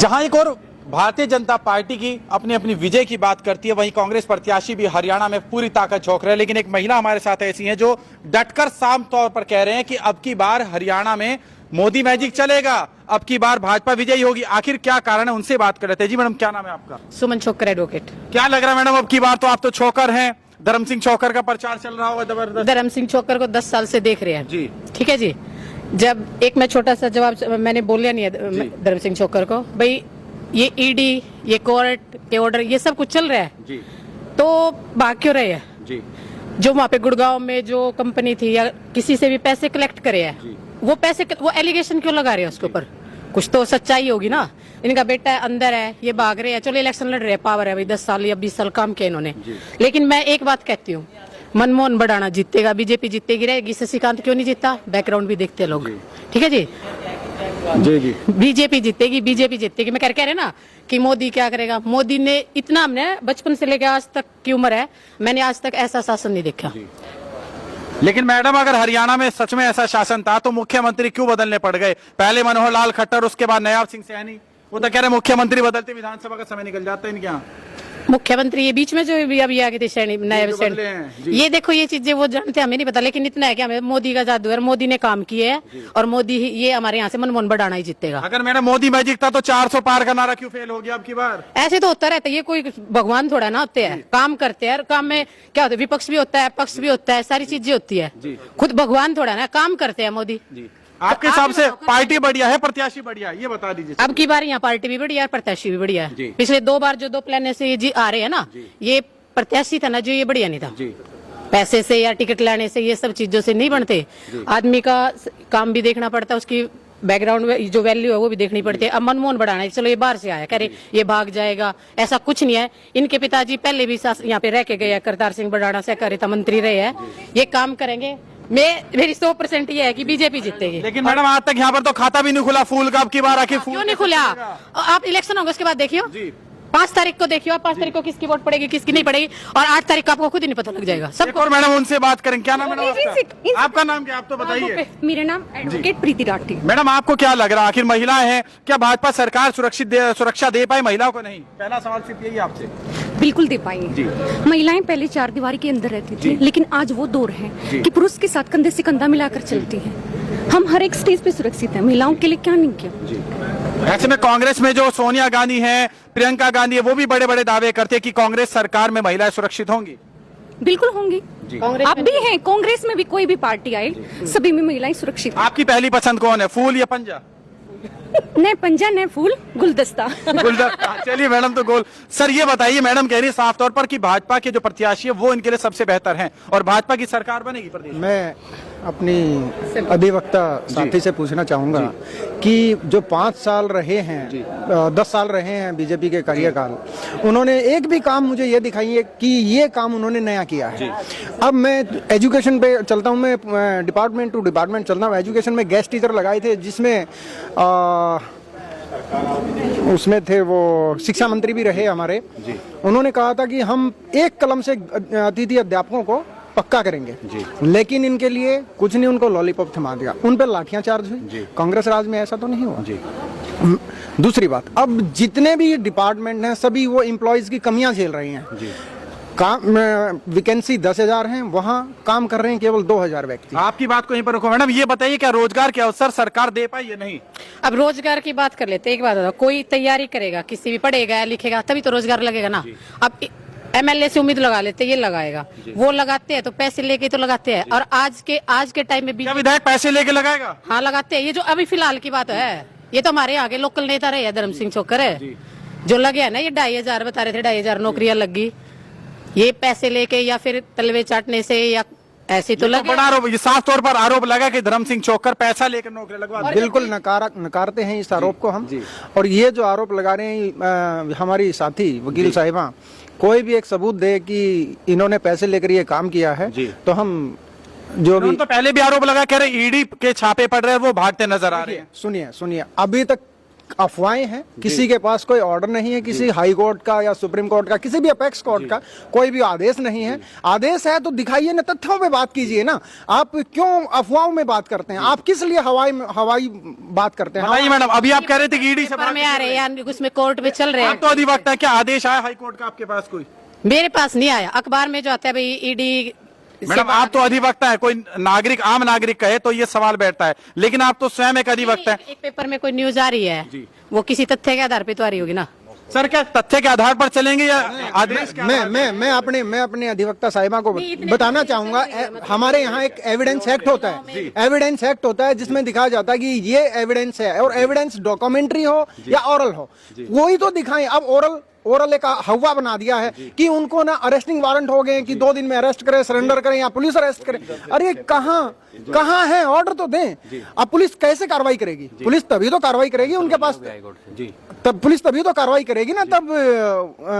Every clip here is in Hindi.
जहां एक और भारतीय जनता पार्टी की अपनी अपनी विजय की बात करती है, वहीं कांग्रेस प्रत्याशी भी हरियाणा में पूरी ताकत झोंक रहे हैं। लेकिन एक महिला हमारे साथ ऐसी हैं जो डटकर साफ तौर पर कह रहे हैं कि अब की बार हरियाणा में मोदी मैजिक चलेगा, अब की बार भाजपा विजयी होगी। आखिर क्या कारण है, उनसे बात कर रहे थे। जी मैडम, क्या नाम है आपका? सुमन छोकर एडवोकेट। क्या लग रहा है मैडम, अब की बार तो आप तो छोकर हैं, धर्म सिंह छोकर का प्रचार चल रहा होगा जबरदस्त। धर्म सिंह छोकर को 10 साल से देख रहे हैं जी, ठीक है जी। जब एक मैं छोटा सा जवाब मैंने बोलिया नहीं है धर्म सिंह छोकर को, भाई ये ईडी, ये कोर्ट के ऑर्डर, ये सब कुछ चल रहा है जी, तो भाग क्यों रहे हैं जी, जो वहाँ पे गुड़गांव में जो कंपनी थी या किसी से भी पैसे कलेक्ट करे हैं, वो पैसे वो एलिगेशन क्यों लगा रहे हैं उसके ऊपर? कुछ तो सच्चाई होगी ना। इनका बेटा है, अंदर है, ये भाग रहे हैं, चलो इलेक्शन लड़ रहे हैं, पावर है भाई, 10 साल या 20 साल काम किया इन्होंने। लेकिन मैं एक बात कहती हूँ, मनमोहन भडाना जीतेगा, बीजेपी जीतेगी रहेगी, शशिकांत क्यों नहीं जीता? बैकग्राउंड भी देखते हैं लोग, ठीक है जी। जी जी, बीजेपी जीतेगी, बीजेपी जीतेगी। मैं कह रहे ना कि मोदी क्या करेगा। मोदी ने इतना, हमने बचपन से लेकर आज तक की उम्र है, मैंने आज तक ऐसा शासन नहीं देखा। लेकिन मैडम अगर हरियाणा में सच में ऐसा शासन था तो मुख्यमंत्री क्यों बदलने पड़ गए? पहले मनोहर लाल खट्टर, उसके बाद नयाब सिंह सैनी। वो तो कह रहे मुख्यमंत्री बदलते विधानसभा का समय निकल जाता है इनके यहाँ। मुख्यमंत्री ये बीच में जो अभी आ गए थे सैनी, नायब सैनी, ये देखो ये चीजें वो जानते हैं, हमें नहीं पता। लेकिन इतना है कि हमें मोदी का जादू है, मोदी ने काम किए है और मोदी ही, ये हमारे यहाँ से मनमोहन भडाना ही जीतेगा। अगर मैडम मोदी मैजिक था तो 400 पार का नारा क्यों फेल हो गया अब की बार? ऐसे तो होता रहता है, ये कोई भगवान थोड़ा ना होते हैं, काम करते हैं। काम में क्या होता है, विपक्ष भी होता है, पक्ष भी होता है, सारी चीजें होती है। खुद भगवान थोड़ा ना, काम करते हैं मोदी। आपके हिसाब से पार्टी बढ़िया है, प्रत्याशी बढ़िया है, ये बता दीजिए। अब की बार यहाँ पार्टी भी बढ़िया है, प्रत्याशी भी बढ़िया है। पिछले 2 बार जो 2 प्लान से ये आ रहे हैं ना, ये प्रत्याशी था ना जो, ये बढ़िया नहीं था। पैसे से या टिकट लाने से, ये सब चीजों से नहीं बनते। आदमी का काम भी देखना पड़ता है, उसकी बैकग्राउंड में जो वैल्यू है वो भी देखनी पड़ती है। अब मनमोहन भडाना है, चलो ये बाहर से आया, कह रहे ये भाग जाएगा, ऐसा कुछ नहीं है। इनके पिताजी पहले भी यहाँ पे रह के गए, करतार सिंह भडाना सहकारिता मंत्री रहे हैं, ये काम करेंगे। मेरी 100% ये है कि बीजेपी जीतेगी। लेकिन मैडम आज तक यहाँ पर तो खाता भी नहीं खुला फूल का, अब की बार आखिर क्यों नहीं खुला? आप इलेक्शन होगा उसके बाद देखियो, 5 तारीख को देखियो, 5 तारीख को किसकी वोट पड़ेगी किसकी नहीं पड़ेगी, और 8 तारीख को आपको खुद ही नहीं पता लग जाएगा सबको। और मैडम उनसे बात करें, क्या नाम है मैडम आपका? नाम क्या, आप तो बताइए। मेरा नाम एडवोकेट प्रीति राठी। मैडम आपको क्या लग रहा है, आखिर महिलाएं हैं, क्या भाजपा सरकार सुरक्षा दे पाए महिलाओं को? नहीं, पहला सवाल सिर्फ यही आपसे। बिल्कुल दे पाएंगे। महिलाएं पहले 4 दीवारी के अंदर रहती थी, लेकिन आज वो दौर है कि पुरुष के साथ कंधे से कंधा मिलाकर चलती हैं। हम हर एक स्टेज पे सुरक्षित हैं। महिलाओं के लिए क्या नहीं किया। ऐसे में कांग्रेस में जो सोनिया गांधी है, प्रियंका गांधी है, वो भी बड़े बड़े दावे करते हैं कि कांग्रेस सरकार में महिलाएं सुरक्षित होंगी। बिल्कुल होंगी, अब भी हैं। कांग्रेस में भी कोई भी पार्टी आए, सभी में महिलाएं सुरक्षित। आपकी पहली पसंद कौन है, फूल या पंजा? न पंजा न फूल, गुलदस्ता। गुलदस्ता। चलिए मैडम, तो गोल। सर ये बताइए, मैडम कह रही है साफ तौर पर कि भाजपा के जो प्रत्याशी है वो इनके लिए सबसे बेहतर हैं और भाजपा की सरकार बनेगी प्रदेश में। मैं अपनी अधिवक्ता साथी से पूछना चाहूंगा कि जो 5 साल रहे हैं, 10 साल रहे हैं बीजेपी के कार्यकाल, उन्होंने एक भी काम मुझे ये दिखाइए कि ये काम उन्होंने नया किया है। अब मैं एजुकेशन पे चलता हूँ, मैं डिपार्टमेंट टू डिपार्टमेंट चलता हूँ। एजुकेशन में गेस्ट टीचर लगाए थे, जिसमें उसमें थे वो शिक्षा मंत्री भी रहे हमारे। उन्होंने कहा था कि हम एक कलम से अतिथि अध्यापकों को पक्का करेंगे, लेकिन इनके लिए कुछ नहीं, उनको लॉलीपॉप थमा दिया, उन पर लाठियां चार्ज हुई। कांग्रेस राज में ऐसा तो नहीं हुआ। दूसरी बात, अब जितने भी डिपार्टमेंट हैं सभी वो एम्प्लॉयज की कमियां झेल रहे हैं। काम वैकेंसी 10,000 हैं, वहाँ काम कर रहे हैं केवल 2,000 व्यक्ति। आपकी बात को यहीं पर रखो मैडम, ये बताइए क्या रोजगार के अवसर सरकार दे पाई या नहीं? अब रोजगार की बात कर लेते हैं। एक बात होता, कोई तैयारी करेगा, किसी भी पढ़ेगा लिखेगा तभी तो रोजगार लगेगा ना। अब MLA से उम्मीद लगा लेते, ये लगाएगा, वो लगाते हैं तो पैसे लेके तो लगाते हैं। और आज के टाइम में भी विधायक पैसे लेके लगाएगा? हाँ लगाते हैं। ये जो अभी फिलहाल की बात है, ये तो हमारे आगे लोकल नेता रहे धर्म सिंह छोकर है, जो लगे है ना, ये 2,500 बता रहे थे, 2,500 नौकरियां लगी। ये पैसे लेके या फिर तलवे चाटने से या ऐसे तो लगे। बड़ा आरोप, ये साफ तौर पर आरोप लगा कि धर्म सिंह छोकर पैसा लेकर नौकरी लगवा। बिल्कुल नकारते हैं इस आरोप को हम। और ये जो आरोप लगा रहे हैं हमारी साथी वकील साहिबा, कोई भी एक सबूत दे कि इन्होंने पैसे लेकर ये काम किया है तो हम जो भी। तो पहले भी आरोप लगा, कह रहे ईडी के छापे पड़ रहे हैं, वो भागते नजर आ रहे हैं। सुनिए, अभी तक अफवाहें हैं, किसी के पास कोई ऑर्डर नहीं है, किसी हाई कोर्ट का या सुप्रीम कोर्ट का, किसी भी अपेक्स कोर्ट का कोई भी आदेश नहीं है। आदेश है तो दिखाइए ना, तथ्यों पे बात कीजिए ना। आप क्यों अफवाहों में बात करते हैं? आप किस लिए हवाई बात करते हैं? बताइए मैडम, अभी आप कह रहे थे कि ईडी से पेपर में आ रहे हैं, उसमें कोर्ट में चल रहे आप हैं। तो अधिवक्ता है, क्या आदेश आया हाई कोर्ट का आपके पास कोई? मेरे पास नहीं आया, अखबार में जो आता है भाई ईडी। मैडम आप तो अधिवक्ता है, कोई नागरिक, आम नागरिक कहे तो ये सवाल बैठता है, लेकिन आप तो स्वयं एक अधिवक्ता है। एक पेपर में कोई न्यूज आ रही है, वो किसी तथ्य के आधार पे तो आ रही होगी ना। सर क्या तथ्य के आधार पर चलेंगे या आदेश के? मैं अपने अधिवक्ता साहिबा को बताना चाहूंगा, हमारे यहाँ एक एविडेंस एक्ट होता है, एविडेंस एक्ट होता है जिसमें दिखाया जाता है कि ये एविडेंस है, और एविडेंस डॉक्यूमेंट्री हो या ओरल हो, वही तो दिखाएं। अब ओरल एक हवा बना दिया है कि उनको ना अरेस्टिंग वारंट हो गए कि 2 दिन में अरेस्ट करें, सरेंडर करें या पुलिस अरेस्ट करे। अरे कहाँ है? ऑर्डर तो दें। अब पुलिस कैसे कार्रवाई करेगी? पुलिस तभी तो कार्रवाई करेगी उनके पास, तब पुलिस तभी तो कार्रवाई करेगी ना, तब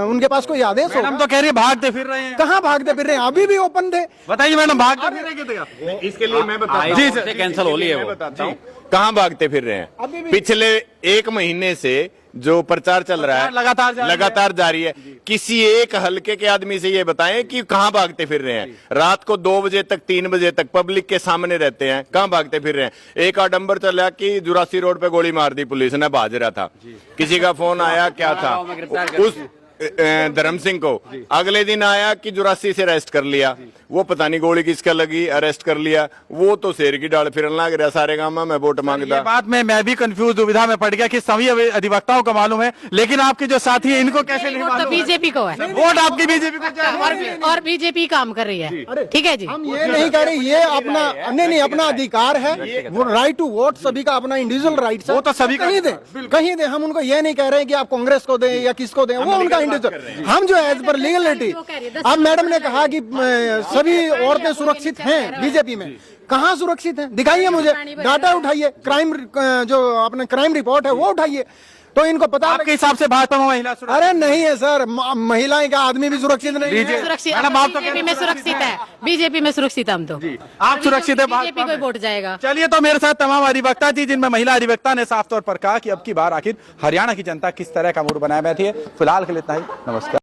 उनके पास कोई आदेश होगा। मैडम तो कह रही है भागते फिर रहे हैं। कहाँ भागते फिर रहे हैं? अभी भी ओपन थे। बताइए मैडम, भागते फिर रहे हैं? इसके लिए मैं बताता हूं। जी सर, कैंसिल हो लिया, मैं बताता हूं कहाँ भागते फिर रहे हैं। पिछले 1 महीने से जो प्रचार चल रहा है लगातार जारी है। किसी एक हलके के आदमी से ये बताएं कि कहाँ भागते फिर रहे हैं। रात को 2 बजे तक 3 बजे तक पब्लिक के सामने रहते हैं, कहाँ भागते फिर रहे हैं। एक आडंबर चला कि जुरासी रोड पे गोली मार दी पुलिस ने, भाज रहा था। किसी का फोन आया, क्या था उस धर्म सिंह को, अगले दिन आया कि जुरासी से अरेस्ट कर लिया। वो पता नहीं गोली किसका लगी, अरेस्ट कर लिया। वो तो शेर की डाल फिरन लग रहा सारे गांव में, मैं वोट मांगता। ये बात में मैं भी कंफ्यूज, दुविधा में पड़ गया कि सभी अधिवक्ताओं को मालूम है, लेकिन आपके जो साथी है इनको कैसे नहीं वोट मालूम? तो बीजेपी को है, वोट आपकी बीजेपी को और बीजेपी काम कर रही है। ठीक है जी, हम ये नहीं कह रहे, ये अपना नहीं अपना अधिकार है, वो राइट टू वोट सभी का अपना इंडिविजुअल राइट है, वो तो सभी का- कहीं दे। हम उनको ये नहीं कह रहे कि आप कांग्रेस को दें या किसको दें, वो उनका इंडिविजुअल। हम जो एज पर लीगलिटी, अब मैडम ने कहा कि सभी औरतें सुरक्षित हैं बीजेपी में, कहाँ सुरक्षित हैं? दिखाइए मुझे, डाटा उठाइए, क्राइम जो अपने क्राइम रिपोर्ट है वो उठाइए, तो इनको पता। आपके हिसाब से भाजपा में महिला सुरक्षित? अरे नहीं है सर, महिलाएं का आदमी भी सुरक्षित नहीं है। सुरक्षित मैडम, आप तो बीजेपी में सुरक्षित है, बीजेपी में सुरक्षित हम तो। आप सुरक्षित है बीजेपी को वोट जाएगा। चलिए, तो मेरे साथ तमाम अधिवक्ता थी, जिनमें महिला अधिवक्ता ने साफ तौर पर कहा कि अब की बार आखिर हरियाणा की जनता किस तरह का मूड बनाए बैठी है। फिलहाल के लिए इतना ही, नमस्कार।